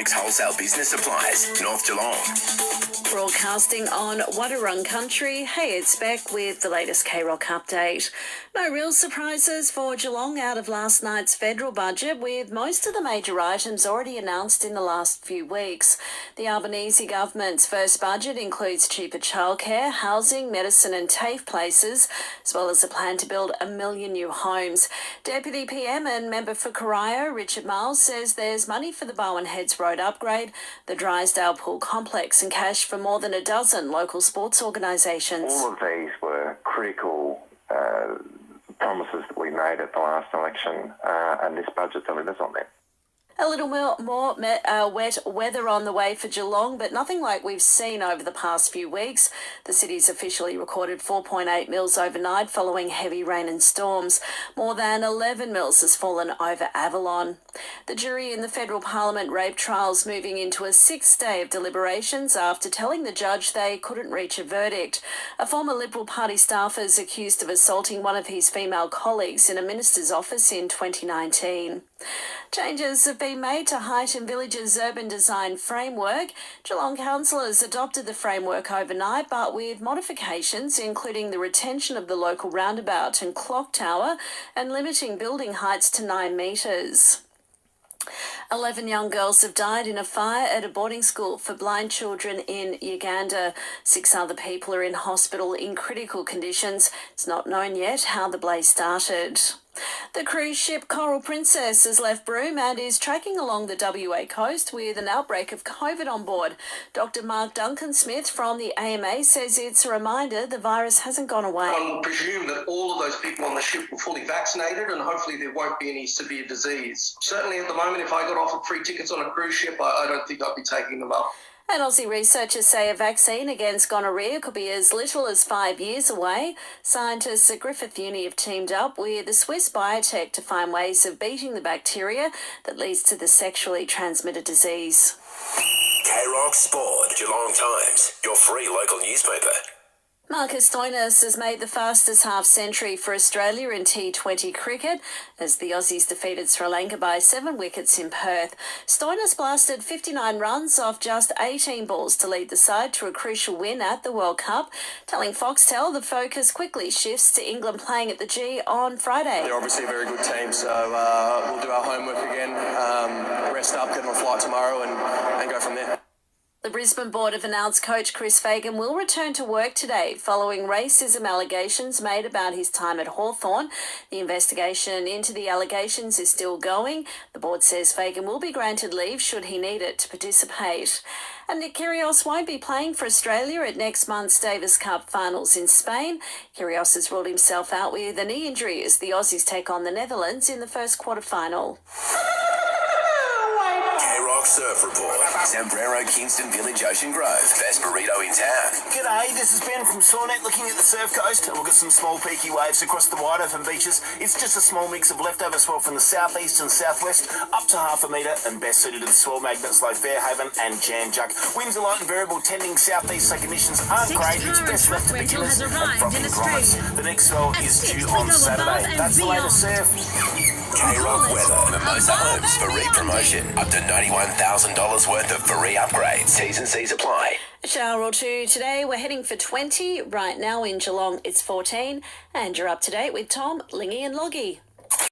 Rick's Wholesale Business Supplies, North Geelong. Broadcasting on Wadawurrung Country, hey, it's Beck with the latest K-Rock update. No real surprises for Geelong out of last night's federal budget, with most of the major items already announced in the last few weeks. The Albanese government's first budget includes cheaper childcare, housing, medicine and TAFE places, as well as a plan to build 1 million new homes. Deputy PM and member for Corio, Richard Miles, says there's money for the Bowen Heads Road upgrade, the Drysdale Pool Complex and cash for more than a dozen local sports organisations. All of these were critical promises that we made at the last election, and this budget delivers on them. A little more wet weather on the way for Geelong, but nothing like we've seen over the past few weeks. The city's officially recorded 4.8 mils overnight following heavy rain and storms. More than 11 mils has fallen over Avalon. The jury in the federal parliament rape trial's moving into a sixth day of deliberations after telling the judge they couldn't reach a verdict. A former Liberal Party staffer is accused of assaulting one of his female colleagues in a minister's office in 2019. Changes have been made to Heighton Village's urban design framework. Geelong councillors adopted the framework overnight, but with modifications including the retention of the local roundabout and clock tower and limiting building heights to 9 metres. 11 young girls have died in a fire at a boarding school for blind children in Uganda. 6 other people are in hospital in critical conditions. It's not known yet how the blaze started. The cruise ship Coral Princess has left Broome and is tracking along the WA coast with an outbreak of COVID on board. Dr. Mark Duncan-Smith from the AMA says it's a reminder the virus hasn't gone away. One will presume that all of those people on the ship were fully vaccinated and hopefully there won't be any severe disease. Certainly at the moment, if I got offered free tickets on a cruise ship, I don't think I'd be taking them up. And Aussie researchers say a vaccine against gonorrhea could be as little as 5 years away. Scientists at Griffith Uni have teamed up with a Swiss biotech to find ways of beating the bacteria that leads to the sexually transmitted disease. K-Rock Sport, Geelong Times, your free local newspaper. Marcus Stoinis has made the fastest half-century for Australia in T20 cricket as the Aussies defeated Sri Lanka by 7 wickets in Perth. Stoinis blasted 59 runs off just 18 balls to lead the side to a crucial win at the World Cup, telling Foxtel the focus quickly shifts to England playing at the G on Friday. They're obviously a very good team, so we'll do our homework again, rest up, get on a flight tomorrow and go from there. The Brisbane Board have announced coach Chris Fagan will return to work today following racism allegations made about his time at Hawthorn. The investigation into the allegations is still going. The board says Fagan will be granted leave should he need it to participate. And Nick Kyrgios won't be playing for Australia at next month's Davis Cup finals in Spain. Kyrgios has ruled himself out with a knee injury as the Aussies take on the Netherlands in the first quarter-final. K-Rock Surf Report. Sombrero, Kingston Village, Ocean Grove. Best burrito in town. G'day, this is Ben from Sawnet looking at the surf coast and look at some small peaky waves across the wide open beaches. It's just a small mix of leftover swell from the southeast and southwest up to half a metre and best suited to the swell magnets like Fairhaven and Janjuk. Winds are light and variable tending southeast, so conditions aren't great. It's best left to beginners and frothy grommets. The next swell is due on Saturday. That's the latest surf. K-Rock Weather. Mimosa Homes for re-promotion. Up to $91,000 worth of free upgrades. T's and C's apply. A shower or two today. We're heading for 20. Right now in Geelong, it's 14. And you're up to date with Tom, Lingy and Loggy.